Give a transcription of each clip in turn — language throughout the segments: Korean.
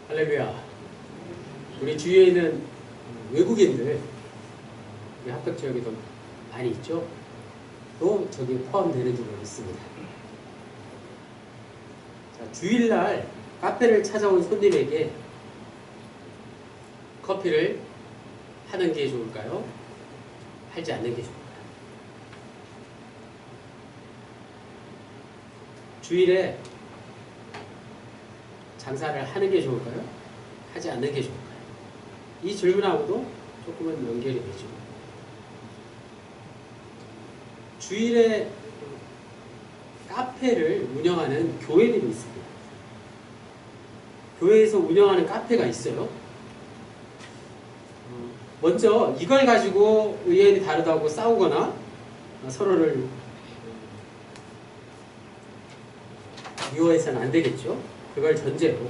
할렐루야. 우리 주위에 있는 외국인들, 우리 합덕 지역에도 많이 있죠? 또 저기에 포함되는지 모르겠습니다. 자, 주일날 카페를 찾아온 손님에게 커피를 하는 게 좋을까요? 하지 않는 게 좋을까요? 주일에 장사를 하는 게 좋을까요? 하지 않는 게 좋을까요? 이 질문하고도 조금은 연결이 되죠. 주일에 카페를 운영하는 교회들이 있습니다. 교회에서 운영하는 카페가 있어요. 먼저 이걸 가지고 의견이 다르다고 싸우거나 서로를 미워해서는 안 되겠죠. 그걸 전제로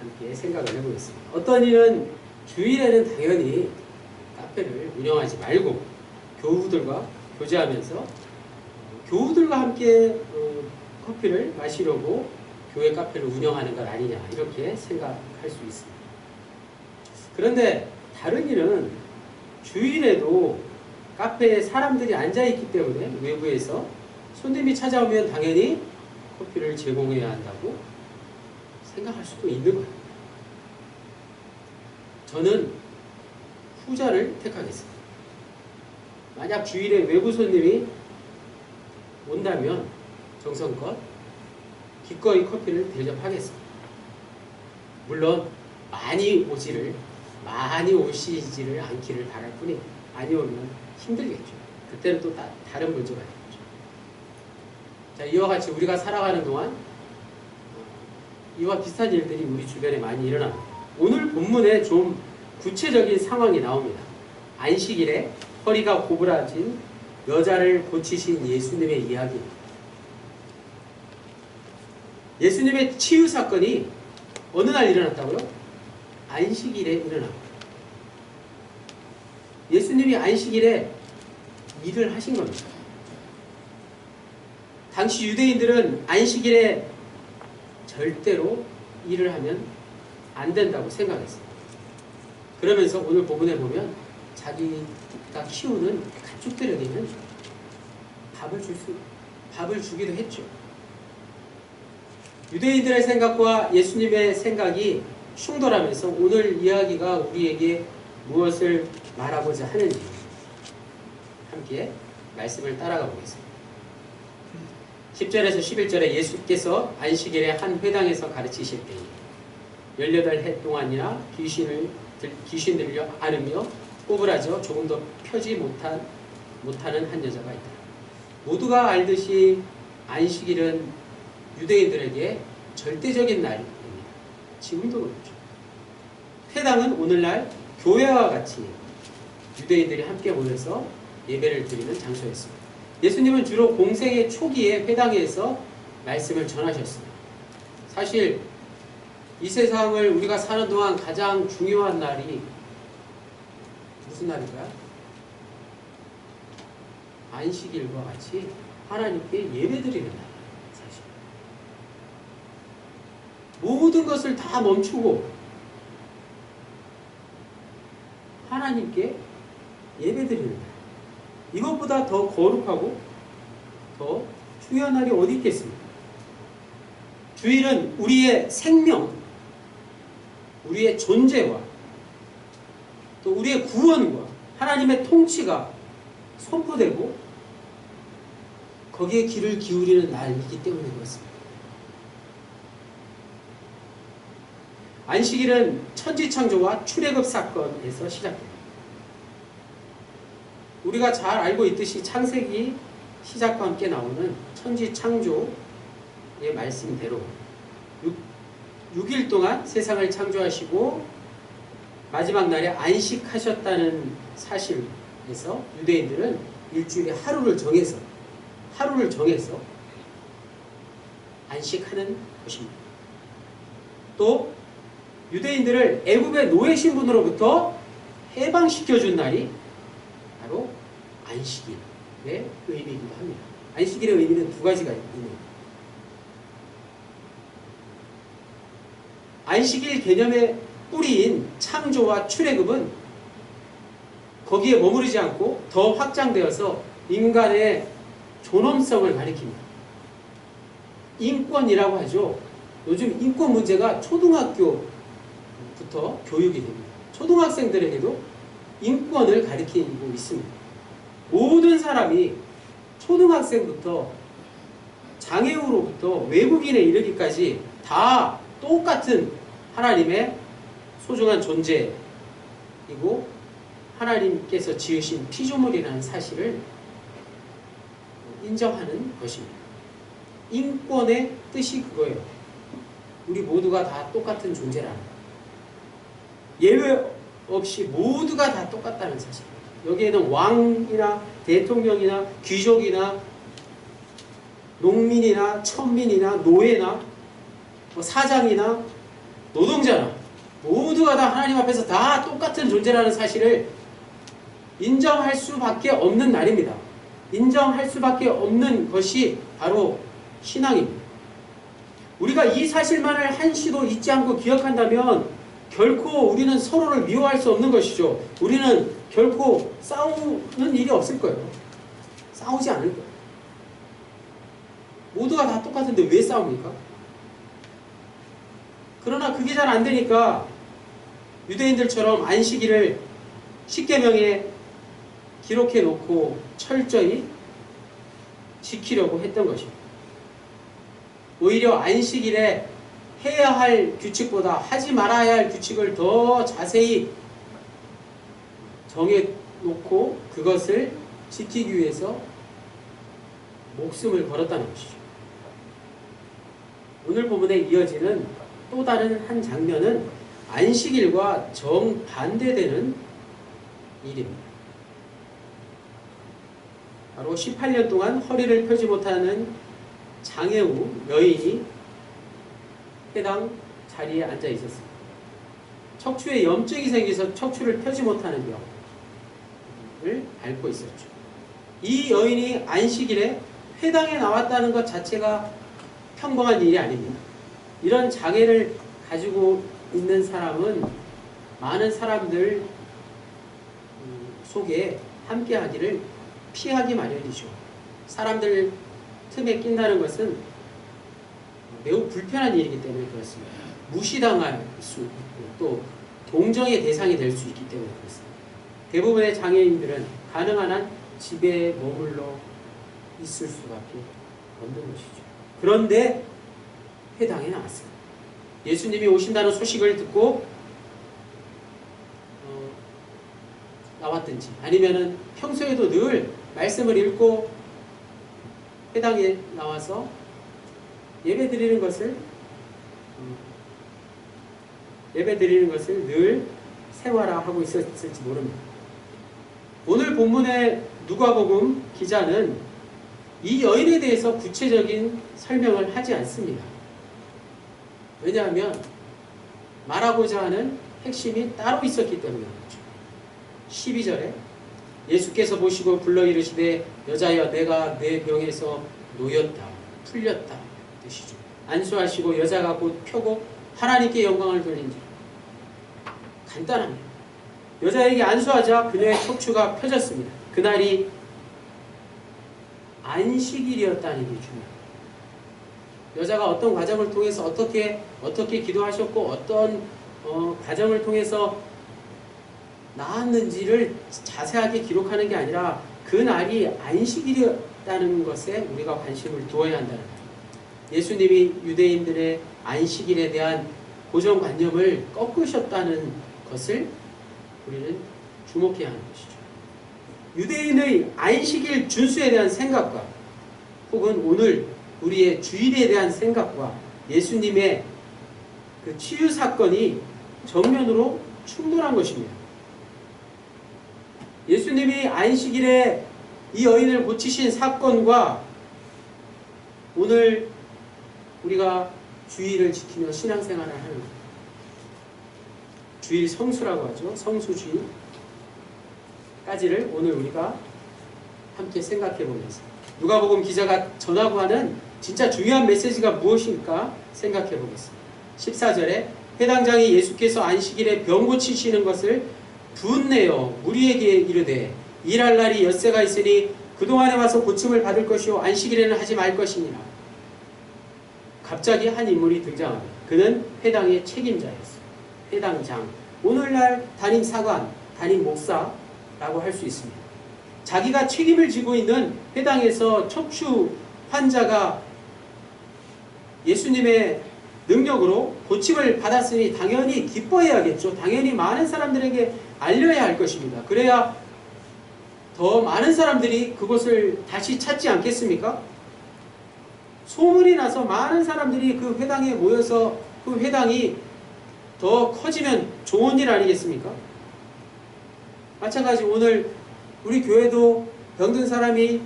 함께 생각을 해보겠습니다. 어떤 이는 주일에는 당연히 카페를 운영하지 말고 교우들과 교제하면서 교우들과 함께 커피를 마시려고 교회 카페를 운영하는 것 아니냐 이렇게 생각할 수 있습니다. 그런데 다른 이는 주일에도 카페에 사람들이 앉아있기 때문에 외부에서 손님이 찾아오면 당연히 커피를 제공해야 한다고 생각할 수도 있는 거예요. 저는 후자를 택하겠습니다. 만약 주일에 외부 손님이 온다면 정성껏 기꺼이 커피를 대접하겠습니다. 물론 많이 오시지를 않기를 바랄 뿐이 많이 오면 힘들겠죠. 그때는 또 다른 문제가 있겠죠. 자, 이와 같이 우리가 살아가는 동안 이와 비슷한 일들이 우리 주변에 많이 일어납니다. 오늘 본문에 좀 구체적인 상황이 나옵니다. 안식일에 허리가 고부라진 여자를 고치신 예수님의 이야기입니다. 예수님의 치유 사건이 어느 날 일어났다고요? 안식일에 일어납니다. 예수님이 안식일에 일을 하신 겁니다. 당시 유대인들은 안식일에 절대로 일을 하면 안 된다고 생각했습니다. 그러면서 오늘 본문에 보면 자기가 키우는 가축들에게는 밥을 주기도 했죠. 유대인들의 생각과 예수님의 생각이 충돌하면서 오늘 이야기가 우리에게 무엇을 말하고자 하는지 함께 말씀을 따라가 보겠습니다. 10절에서 11절에 예수께서 안식일에 한 회당에서 가르치실 때에 18해 동안이나 귀신 들려 앓으며 꼬부라져 조금도 펴지 못하는 한 여자가 있다. 모두가 알듯이 안식일은 유대인들에게 절대적인 날입니다. 지금도 그렇죠. 회당은 오늘날 교회와 같이 유대인들이 함께 모여서 예배를 드리는 장소였습니다. 예수님은 주로 공생의 초기에 회당에서 말씀을 전하셨습니다. 사실 이 세상을 우리가 사는 동안 가장 중요한 날이 무슨 날일까요? 안식일과 같이 하나님께 예배드리는 날. 사실 모든 것을 다 멈추고 하나님께 예배드리는 날. 이것보다 더 거룩하고 더 중요한 날이 어디 있겠습니까? 주일은 우리의 생명, 우리의 존재와 또 우리의 구원과 하나님의 통치가 선포되고 거기에 귀를 기울이는 날이기 때문에 그렇습니다. 안식일은 천지창조와 출애굽 사건에서 시작됩니다. 우리가 잘 알고 있듯이 창세기 시작과 함께 나오는 천지창조의 말씀대로 6일 동안 세상을 창조하시고 마지막 날에 안식하셨다는 사실에서 유대인들은 일주일에 하루를 정해서 안식하는 것입니다. 또 유대인들을 애굽의 노예 신분으로부터 해방시켜준 날이 바로 안식일의 의미이기도 합니다. 안식일의 의미는 두 가지가 있는 겁니다. 안식일 개념의 뿌리인 창조와 출애굽은 거기에 머무르지 않고 더 확장되어서 인간의 존엄성을 가리킵니다. 인권이라고 하죠. 요즘 인권 문제가 초등학교부터 교육이 됩니다. 초등학생들에게도 인권을 가리키고 있습니다. 모든 사람이 초등학생부터 장애우로부터 외국인에 이르기까지 다 똑같은 하나님의 소중한 존재이고 하나님께서 지으신 피조물이라는 사실을 인정하는 것입니다. 인권의 뜻이 그거예요. 우리 모두가 다 똑같은 존재라는 것. 예외 없이 모두가 다 똑같다는 사실. 여기에는 왕이나 대통령이나 귀족이나 농민이나 천민이나 노예나 사장이나 노동자나 모두가 다 하나님 앞에서 다 똑같은 존재라는 사실을 인정할 수밖에 없는 날입니다. 인정할 수밖에 없는 것이 바로 신앙입니다. 우리가 이 사실만을 한시도 잊지 않고 기억한다면 결코 우리는 서로를 미워할 수 없는 것이죠. 우리는 결코 싸우는 일이 없을 거예요. 싸우지 않을 거예요. 모두가 다 똑같은데 왜 싸웁니까? 그러나 그게 잘 안 되니까 유대인들처럼 안식일을 십계명에 기록해 놓고 철저히 지키려고 했던 것입니다. 오히려 안식일에 해야 할 규칙보다 하지 말아야 할 규칙을 더 자세히 정해놓고 그것을 지키기 위해서 목숨을 걸었다는 것이죠. 오늘 본문에 이어지는 또 다른 한 장면은 안식일과 정반대되는 일입니다. 바로 18년 동안 허리를 펴지 못하는 장애우 여인이 해당 자리에 앉아 있었습니다. 척추에 염증이 생겨서 척추를 펴지 못하는 병을 앓고 있었죠. 이 여인이 안식일에 회당에 나왔다는 것 자체가 평범한 일이 아닙니다. 이런 장애를 가지고 있는 사람은 많은 사람들 속에 함께하기를 피하기 마련이죠. 사람들 틈에 낀다는 것은 매우 불편한 일이기 때문에 그렇습니다. 무시당할 수 있고 또 동정의 대상이 될 수 있기 때문에 그렇습니다. 대부분의 장애인들은 가능한 한 집에 머물러 있을 수밖에 없는 것이죠. 그런데 회당에 나왔습니다. 예수님이 오신다는 소식을 듣고 나왔든지 아니면은 평소에도 늘 말씀을 읽고 회당에 나와서 예배 드리는 것을 늘 생활화하고 있었을지 모릅니다. 오늘 본문의 누가복음 기자는 이 여인에 대해서 구체적인 설명을 하지 않습니다. 왜냐하면 말하고자 하는 핵심이 따로 있었기 때문에 그렇죠. 12절에 예수께서 보시고 불러 이르시되 여자여 내가 내 병에서 놓였다 풀렸다 뜻이죠. 안수하시고 여자가 곧 펴고 하나님께 영광을 돌린지라. 간단합니다. 여자에게 안수하자 그녀의 척추가 펴졌습니다. 그날이 안식일이었다는 게 중요합니다. 여자가 어떤 과정을 통해서 어떻게 기도하셨고 어떤 과정을 통해서 나았는지를 자세하게 기록하는 게 아니라 그 날이 안식일이었다는 것에 우리가 관심을 두어야 한다는 거예요. 예수님이 유대인들의 안식일에 대한 고정관념을 꺾으셨다는 것을 우리는 주목해야 하는 것이죠. 유대인의 안식일 준수에 대한 생각과 혹은 오늘 우리의 주일에 대한 생각과 예수님의 그 치유 사건이 정면으로 충돌한 것입니다. 예수님이 안식일에 이 여인을 고치신 사건과 오늘 우리가 주일을 지키며 신앙생활을 하는 주일 성수라고 하죠. 성수주일까지를 오늘 우리가 함께 생각해 보면서 누가복음 기자가 전하고 하는 진짜 중요한 메시지가 무엇일까 생각해 보겠습니다. 14절에 회당장이 예수께서 안식일에 병 고치시는 것을 분내어 무리에게 이르되 일할 날이 엿새가 있으니 그동안에 와서 고침을 받을 것이요 안식일에는 하지 말 것이니라. 갑자기 한 인물이 등장합니다. 그는 회당의 책임자였어요. 회당장, 오늘날 담임 사관, 담임 목사라고 할 수 있습니다. 자기가 책임을 지고 있는 회당에서 척추 환자가 예수님의 능력으로 고침을 받았으니 당연히 기뻐해야겠죠. 당연히 많은 사람들에게 알려야 할 것입니다. 그래야 더 많은 사람들이 그것을 다시 찾지 않겠습니까? 소문이 나서 많은 사람들이 그 회당에 모여서 그 회당이 더 커지면 좋은 일 아니겠습니까? 마찬가지 오늘 우리 교회도 병든 사람이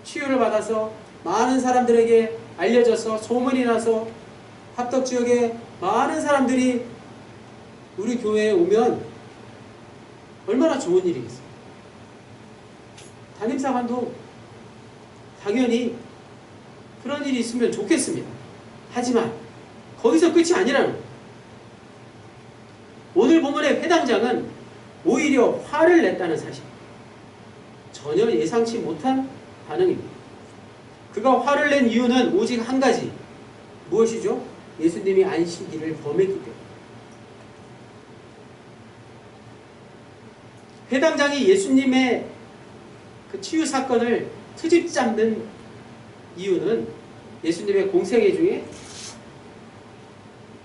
치유를 받아서 많은 사람들에게 알려져서 소문이 나서 합덕지역에 많은 사람들이 우리 교회에 오면 얼마나 좋은 일이겠어요. 담임사관도 당연히 그런 일이 있으면 좋겠습니다. 하지만 거기서 끝이 아니라는 거예요. 오늘 본문의 회당장은 오히려 화를 냈다는 사실, 전혀 예상치 못한 반응입니다. 그가 화를 낸 이유는 오직 한 가지, 무엇이죠? 예수님이 안식일을 범했기 때문에. 회당장이 예수님의 그 치유 사건을 트집 잡는 이유는 예수님의 공생애 중에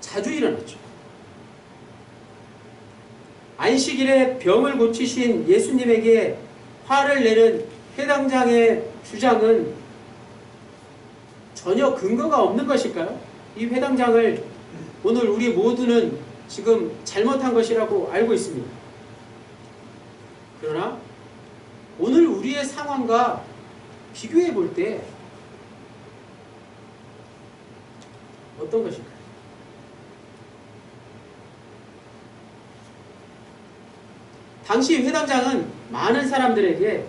자주 일어났죠. 안식일에 병을 고치신 예수님에게 화를 내는 회당장의 주장은 전혀 근거가 없는 것일까요? 이 회당장을 오늘 우리 모두는 지금 잘못한 것이라고 알고 있습니다. 그러나 오늘 우리의 상황과 비교해 볼 때 어떤 것일까요? 당시 회당장은 많은 사람들에게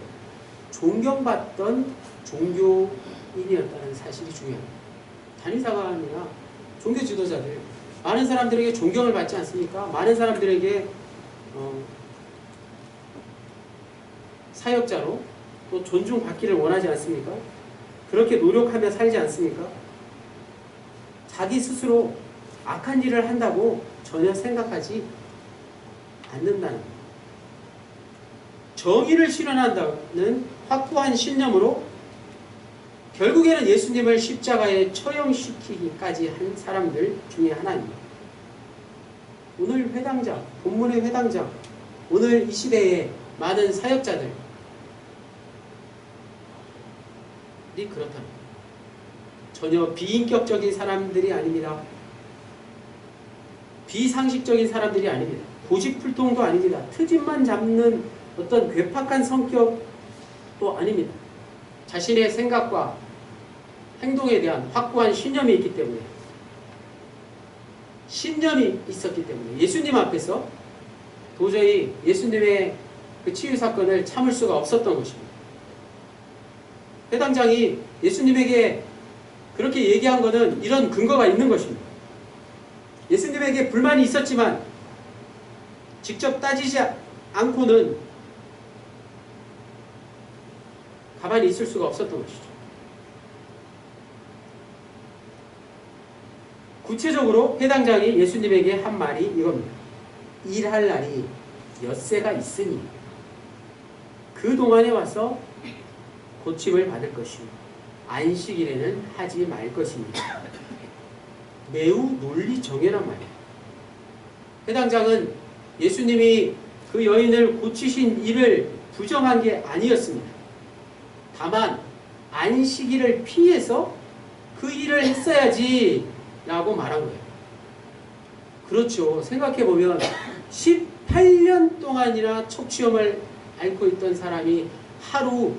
존경받던 종교인이었다는 사실이 중요합니다. 단임사관이나 종교 지도자들, 많은 사람들에게 존경을 받지 않습니까? 많은 사람들에게 사역자로 또 존중받기를 원하지 않습니까? 그렇게 노력하며 살지 않습니까? 자기 스스로 악한 일을 한다고 전혀 생각하지 않는다는 것. 정의를 실현한다는 확고한 신념으로 결국에는 예수님을 십자가에 처형시키기까지 한 사람들 중에 하나입니다. 오늘 회당장, 본문의 회당장, 오늘 이 시대의 많은 사역자들이 그렇답니다. 전혀 비인격적인 사람들이 아닙니다. 비상식적인 사람들이 아닙니다. 고집불통도 아닙니다. 트집만 잡는 어떤 괴팍한 성격도 아닙니다. 자신의 생각과 행동에 대한 확고한 신념이 있기 때문에, 신념이 있었기 때문에 예수님 앞에서 도저히 예수님의 그 치유 사건을 참을 수가 없었던 것입니다. 회당장이 예수님에게 그렇게 얘기한 것은 이런 근거가 있는 것입니다. 예수님에게 불만이 있었지만 직접 따지지 않고는 가만히 있을 수가 없었던 것이죠. 구체적으로 회당장이 예수님에게 한 말이 이겁니다. 일할 날이 엿새가 있으니 그동안에 와서 고침을 받을 것이요 안식일에는 하지 말 것입니다. 매우 논리정연한 말이에요. 회당장은 예수님이 그 여인을 고치신 일을 부정한 게 아니었습니다. 다만 안식일을 피해서 그 일을 했어야지 라고 말한 거예요. 그렇죠. 생각해보면 18년 동안이나 척추염을 앓고 있던 사람이 하루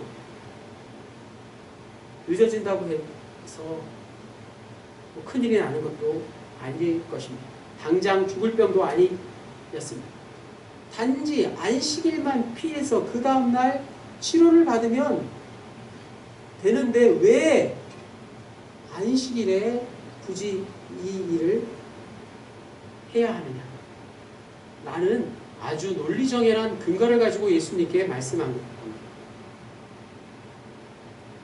늦어진다고 해서 뭐 큰일이 나는 것도 아닐 것입니다. 당장 죽을 병도 아니었습니다. 단지 안식일만 피해서 그 다음날 치료를 받으면 되는데 왜 안식일에 굳이 이 일을 해야 하느냐? 나는 아주 논리정연한 근거를 가지고 예수님께 말씀한 겁니다.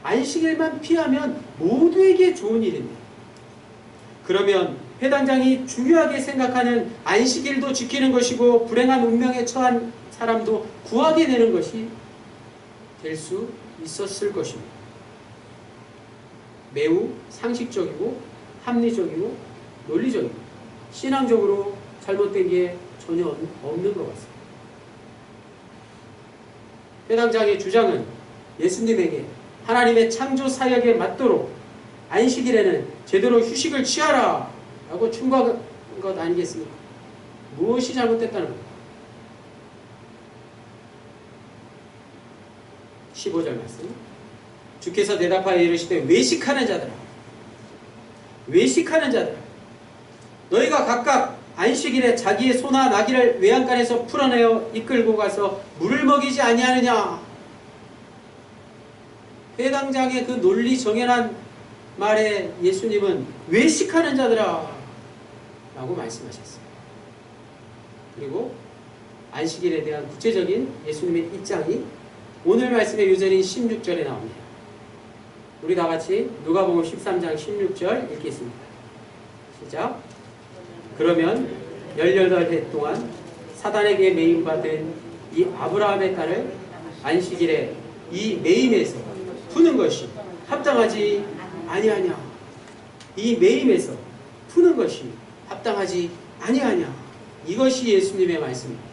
안식일만 피하면 모두에게 좋은 일인데, 그러면 회당장이 중요하게 생각하는 안식일도 지키는 것이고 불행한 운명에 처한 사람도 구하게 되는 것이 될 수 있었을 것입니다. 매우 상식적이고 합리적이고 논리적이고 신앙적으로 잘못된 게 전혀 없는 것 같습니다. 회당장의 주장은 예수님에게 하나님의 창조 사역에 맞도록 안식일에는 제대로 휴식을 취하라 라고 충고한 것 아니겠습니까? 무엇이 잘못됐다는 겁니다. 15절 말씀. 주께서 대답하여 이르시되 외식하는 자들아, 외식하는 자들아, 너희가 각각 안식일에 자기의 소나 나귀를 외양간에서 풀어내어 이끌고 가서 물을 먹이지 아니하느냐? 회당장의 그 논리 정연한 말에 예수님은 외식하는 자들아 라고 말씀하셨어요. 그리고 안식일에 대한 구체적인 예수님의 입장이 오늘 말씀의 요절인 16절에 나옵니다. 우리 다같이 누가복음 13장 16절 읽겠습니다. 시작. 그러면 18해 동안 사단에게 매임받은 이 아브라함의 딸을 안식일에 이 매임에서 푸는 것이 합당하지 아니하냐? 이 매임에서 푸는 것이 합당하지 아니하냐? 이것이 예수님의 말씀입니다.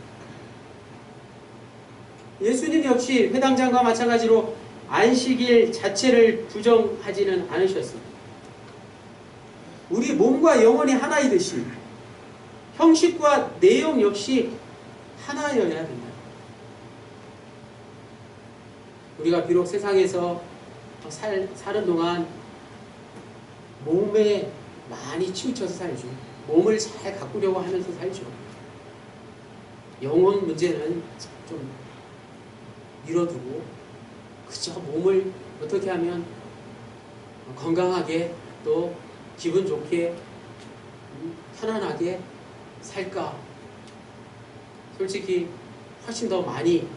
예수님 역시 회당장과 마찬가지로 안식일 자체를 부정하지는 않으셨습니다. 우리 몸과 영혼이 하나이듯이 형식과 내용 역시 하나여야 된다. 우리가 비록 세상에서 사는 동안 몸에 많이 치우쳐서 살죠. 몸을 잘 가꾸려고 하면서 살죠. 영혼 문제는 좀 밀어두고 그저 몸을 어떻게 하면 건강하게 또 기분 좋게 편안하게 살까? 솔직히 훨씬 더 많이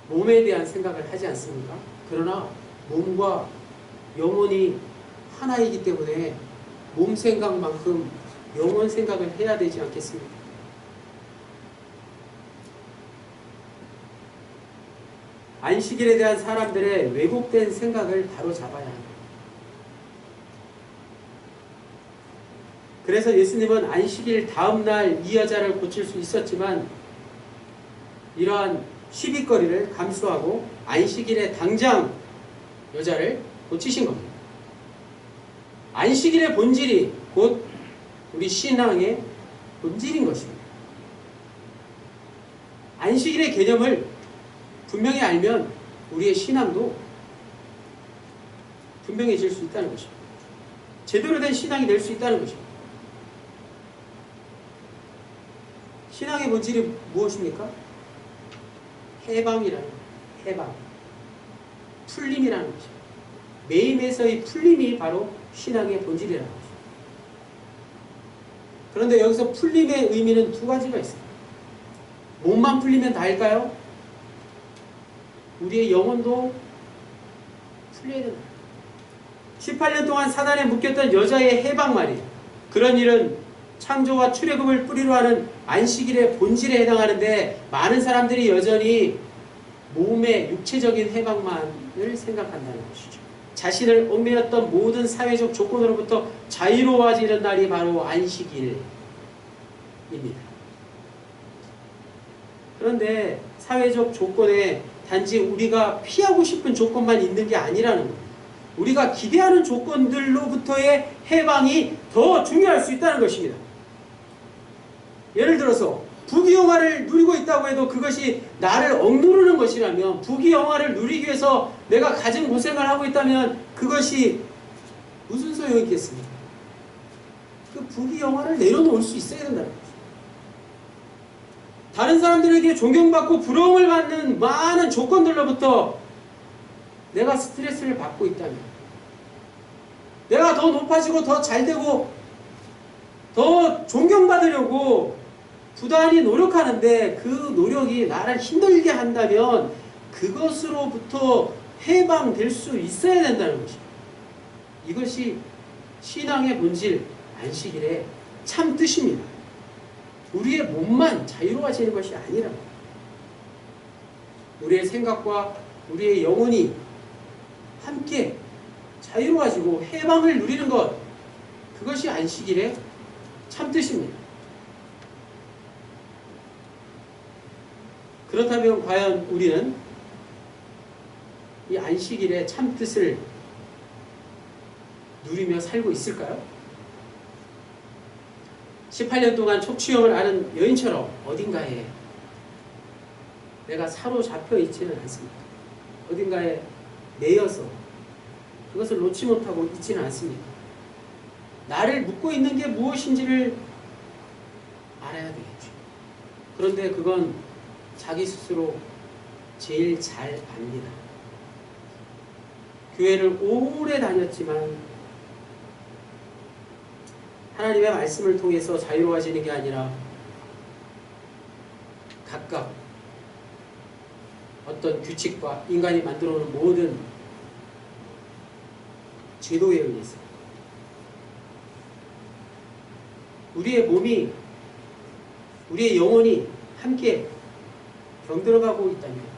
몸에 대한 생각을 하지 않습니까? 그러나 몸과 영혼이 하나이기 때문에 몸 생각만큼 영혼 생각을 해야 되지 않겠습니까? 안식일에 대한 사람들의 왜곡된 생각을 바로잡아야 합니다. 그래서 예수님은 안식일 다음날 이 여자를 고칠 수 있었지만 이러한 시비거리를 감수하고 안식일에 당장 여자를 고치신 겁니다. 안식일의 본질이 곧 우리 신앙의 본질인 것입니다. 안식일의 개념을 분명히 알면 우리의 신앙도 분명해질 수 있다는 것입니다. 제대로 된 신앙이 될 수 있다는 것입니다. 신앙의 본질이 무엇입니까? 해방이라는 거예요. 해방. 풀림이라는 것이죠. 매임에서의 풀림이 바로 신앙의 본질이라는 것이죠. 그런데 여기서 풀림의 의미는 두 가지가 있습니다. 몸만 풀리면 다일까요? 우리의 영혼도 풀려야 된다. 18년 동안 사단에 묶였던 여자의 해방 말이에요. 그런 일은 창조와 출애굽을 뿌리로 하는 안식일의 본질에 해당하는데 많은 사람들이 여전히 몸의 육체적인 해방만을 생각한다는 것이죠. 자신을 얽매였던 모든 사회적 조건으로부터 자유로워지는 날이 바로 안식일입니다. 그런데 사회적 조건에 단지 우리가 피하고 싶은 조건만 있는 게 아니라는 거예요. 우리가 기대하는 조건들로부터의 해방이 더 중요할 수 있다는 것입니다. 예를 들어서 부귀영화를 누리고 있다고 해도 그것이 나를 억누르는 것이라면, 부귀영화를 누리기 위해서 내가 가진 고생을 하고 있다면 그것이 무슨 소용이 있겠습니까? 그 부귀영화를 내려놓을 수 있어야 된다는 거죠. 다른 사람들에게 존경받고 부러움을 받는 많은 조건들로부터 내가 스트레스를 받고 있다면, 내가 더 높아지고 더 잘되고 더 존경받으려고 부단히 노력하는데 그 노력이 나를 힘들게 한다면 그것으로부터 해방될 수 있어야 된다는 것입니다. 이것이 신앙의 본질, 안식일의 참 뜻입니다. 우리의 몸만 자유로워지는 것이 아니라 우리의 생각과 우리의 영혼이 함께 자유로워지고 해방을 누리는 것, 그것이 안식일의 참 뜻입니다. 그렇다면 과연 우리는 이 안식일의 참 뜻을 누리며 살고 있을까요? 18년 동안 촉취형을 앓은 여인처럼 어딘가에 내가 사로잡혀 있지는 않습니다. 어딘가에 매여서 그것을 놓지 못하고 있지는 않습니다. 나를 묶고 있는 게 무엇인지를 알아야 되겠죠. 그런데 그건 자기 스스로 제일 잘 압니다. 교회를 오래 다녔지만 하나님의 말씀을 통해서 자유로워지는 게 아니라 각각 어떤 규칙과 인간이 만들어 놓은 모든 제도에 의해서 우리의 몸이, 우리의 영혼이 함께 병들어가고 있다면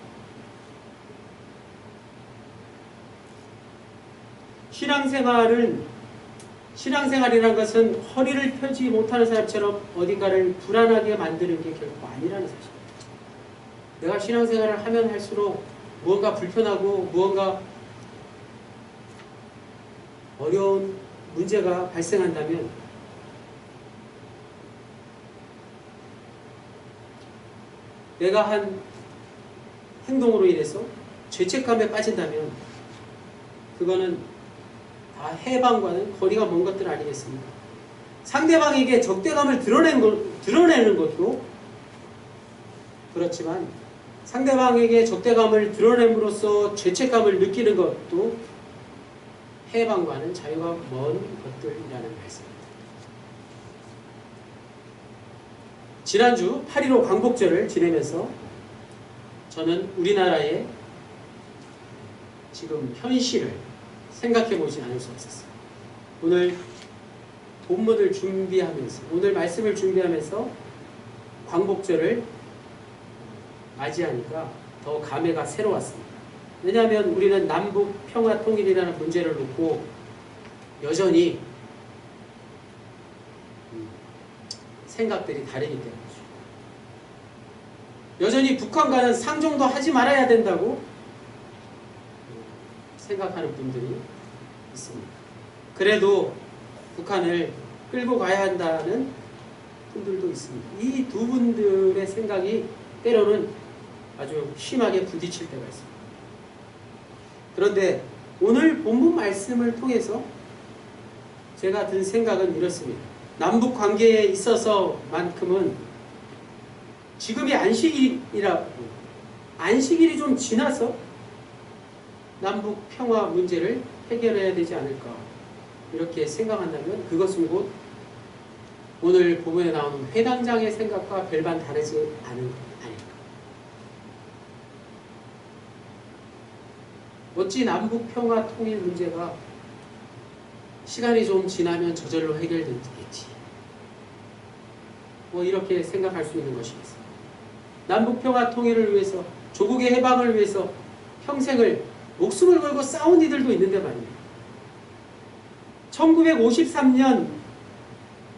신앙생활이란 것은 허리를 펴지 못하는 사람처럼 어딘가를 불안하게 만드는 게 결코 아니라는 사실입니다. 내가 신앙생활을 하면 할수록 무언가 불편하고 무언가 어려운 문제가 발생한다면 내가 한 행동으로 인해서 죄책감에 빠진다면 그거는 다 해방과는 거리가 먼 것들 아니겠습니까? 상대방에게 적대감을 드러내는 것도 그렇지만 상대방에게 적대감을 드러냄으로써 죄책감을 느끼는 것도 해방과는 자유가 먼 것들이라는 말씀입니다. 지난주 8.15 광복절을 지내면서 저는 우리나라의 지금 현실을 생각해보지 않을 수 없었어요. 오늘 본문을 준비하면서, 오늘 말씀을 준비하면서 광복절을 맞이하니까 더 감회가 새로웠습니다. 왜냐하면 우리는 남북 평화 통일이라는 문제를 놓고 여전히 생각들이 다르기 때문이죠. 여전히 북한과는 상종도 하지 말아야 된다고 생각하는 분들이 있습니다. 그래도 북한을 끌고 가야 한다는 분들도 있습니다. 이 두 분들의 생각이 때로는 아주 심하게 부딪힐 때가 있습니다. 그런데 오늘 본문 말씀을 통해서 제가 든 생각은 이렇습니다. 남북 관계에 있어서만큼은 지금이 안식일이 좀 지나서 남북 평화 문제를 해결해야 되지 않을까 이렇게 생각한다면 그것은 곧 오늘 본문에 나오는 회당장의 생각과 별반 다르지 않은 것 아닐까. 어찌 남북 평화 통일 문제가 시간이 좀 지나면 저절로 해결되겠지. 뭐 이렇게 생각할 수 있는 것이겠습니다. 남북 평화 통일을 위해서, 조국의 해방을 위해서 평생을 목숨을 걸고 싸운 이들도 있는데 말입니다. 1953년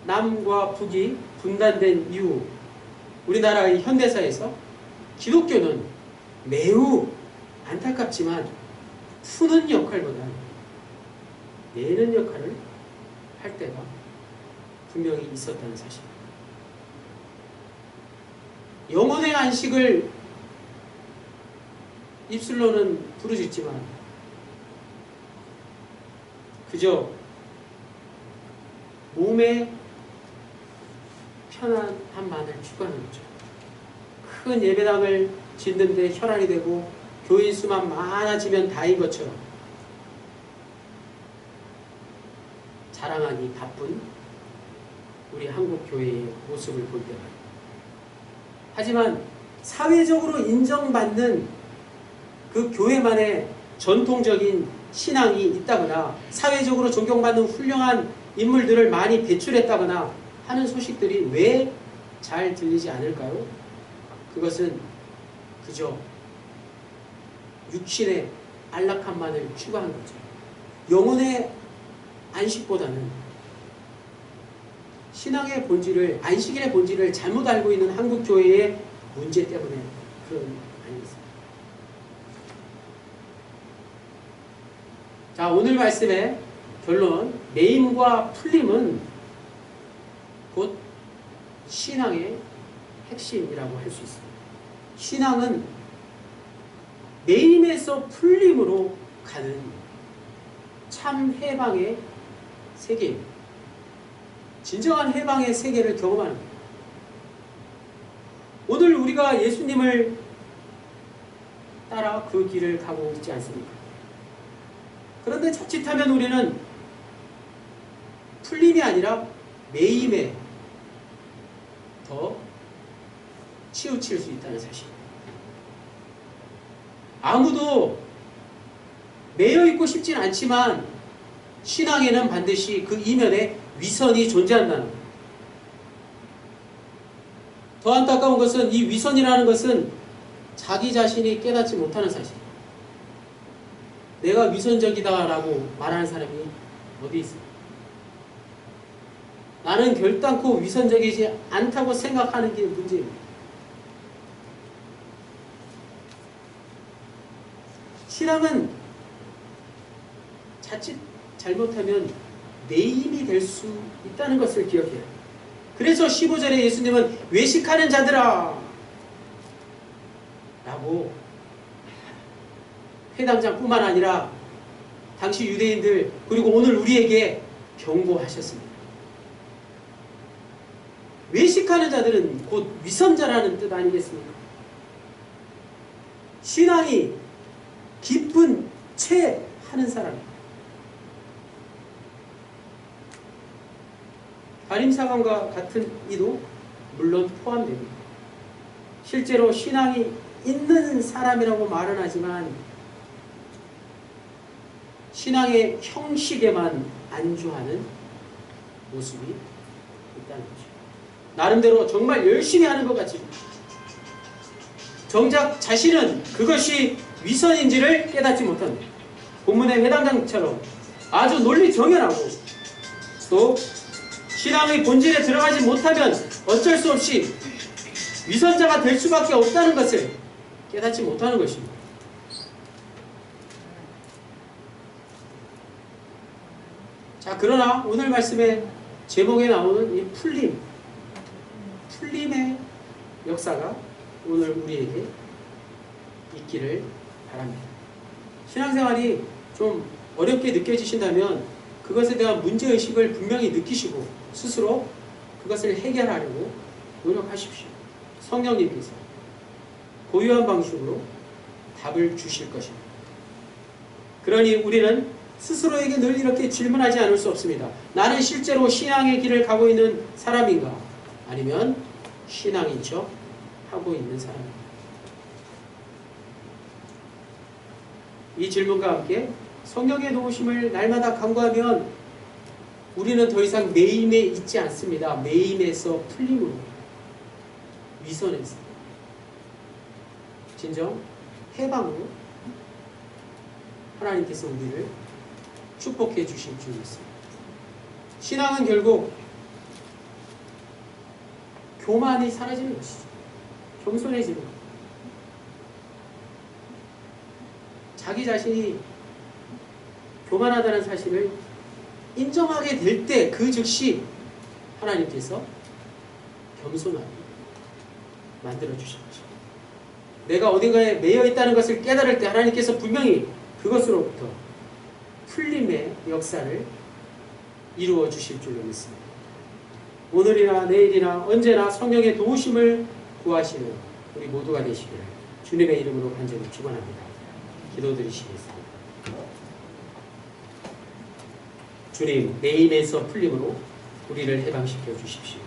남과 북이 분단된 이후 우리나라의 현대사에서 기독교는 매우 안타깝지만 푸는 역할보다 내는 역할을 할 때가 분명히 있었다는 사실입니다. 영혼의 안식을 입술로는 부르짖지만 그저 몸의 편안함만을 추구하는 거죠. 큰 예배당을 짓는데 혈안이 되고 교인 수만 많아지면 다인 것처럼 자랑하기 바쁜 우리 한국 교회의 모습을 볼 때 말이에요. 하지만 사회적으로 인정받는 그 교회만의 전통적인 신앙이 있다거나 사회적으로 존경받는 훌륭한 인물들을 많이 배출했다거나 하는 소식들이 왜 잘 들리지 않을까요? 그것은 그저 육신의 안락함만을 추구한 거죠. 영혼의 안식보다는 신앙의 본질을, 안식일의 본질을 잘못 알고 있는 한국 교회의 문제 때문에 그런 아니겠습니까? 자, 오늘 말씀의 결론, 매임과 풀림은 곧 신앙의 핵심이라고 할 수 있습니다. 신앙은 매임에서 풀림으로 가는 참 해방의 세계입니다. 진정한 해방의 세계를 경험하는 거예요. 오늘 우리가 예수님을 따라 그 길을 가고 있지 않습니까? 그런데 자칫하면 우리는 풀림이 아니라 매임에 더 치우칠 수 있다는 사실. 아무도 매여 있고 싶진 않지만 신앙에는 반드시 그 이면에 위선이 존재한다는 것. 더 안타까운 것은 이 위선이라는 것은 자기 자신이 깨닫지 못하는 사실. 내가 위선적이다라고 말하는 사람이 어디 있습니까? 나는 결단코 위선적이지 않다고 생각하는 게 문제입니다. 신앙은 자칫 잘못하면 매임이 될 수 있다는 것을 기억해야 해요. 그래서 15절에 예수님은 외식하는 자들아 라고 회당장뿐만 아니라 당시 유대인들 그리고 오늘 우리에게 경고하셨습니다. 외식하는 자들은 곧 위선자라는 뜻 아니겠습니까? 신앙이 깊은 채 하는 사람, 가림사관과 같은 이도 물론 포함됩니다. 실제로 신앙이 있는 사람이라고 말은 하지만 신앙의 형식에만 안주하는 모습이 있다는 거죠. 나름대로 정말 열심히 하는 것 같지만 정작 자신은 그것이 위선인지를 깨닫지 못합니다. 본문의 회당장처럼 아주 논리 정연하고 또 신앙의 본질에 들어가지 못하면 어쩔 수 없이 위선자가 될 수밖에 없다는 것을 깨닫지 못하는 것입니다. 자, 그러나 오늘 말씀의 제목에 나오는 이 풀림의 역사가 오늘 우리에게 있기를 바랍니다. 신앙생활이 좀 어렵게 느껴지신다면 그것에 대한 문제의식을 분명히 느끼시고 스스로 그것을 해결하려고 노력하십시오. 성령님께서 고유한 방식으로 답을 주실 것입니다. 그러니 우리는 스스로에게 늘 이렇게 질문하지 않을 수 없습니다. 나는 실제로 신앙의 길을 가고 있는 사람인가? 아니면 신앙인 척 하고 있는 사람인가? 이 질문과 함께 성령의 도우심을 날마다 간구하면 우리는 더 이상 매임에 있지 않습니다. 매임에서 풀림으로, 위선에서 진정 해방으로 하나님께서 우리를 축복해 주실 줄 믿습니다. 신앙은 결국 교만이 사라지는 것이죠. 겸손해지는 것. 자기 자신이 교만하다는 사실을 인정하게 될 때 그 즉시 하나님께서 겸손하게 만들어주신 것입니다. 내가 어딘가에 매여 있다는 것을 깨달을 때 하나님께서 분명히 그것으로부터 풀림의 역사를 이루어 주실 줄로 믿습니다. 오늘이나 내일이나 언제나 성령의 도우심을 구하시는 우리 모두가 되시기를 주님의 이름으로 간절히 축원합니다. 기도드리시겠습니다. 주님, 매임에서 풀림으로 우리를 해방시켜 주십시오.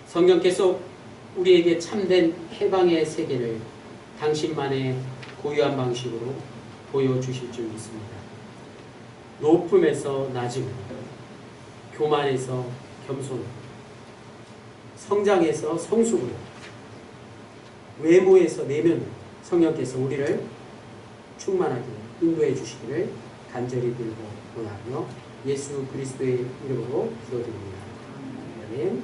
성령께서 우리에게 참된 해방의 세계를 당신만의 고유한 방식으로 보여주실 줄 믿습니다. 높음에서 낮음으로, 교만에서 겸손으로, 성장에서 성숙으로, 외모에서 내면으로 성령께서 우리를 충만하게 인도해 주시기를 간절히 빌고 원하며 예수 그리스도의 이름으로 기도드립니다. 아멘.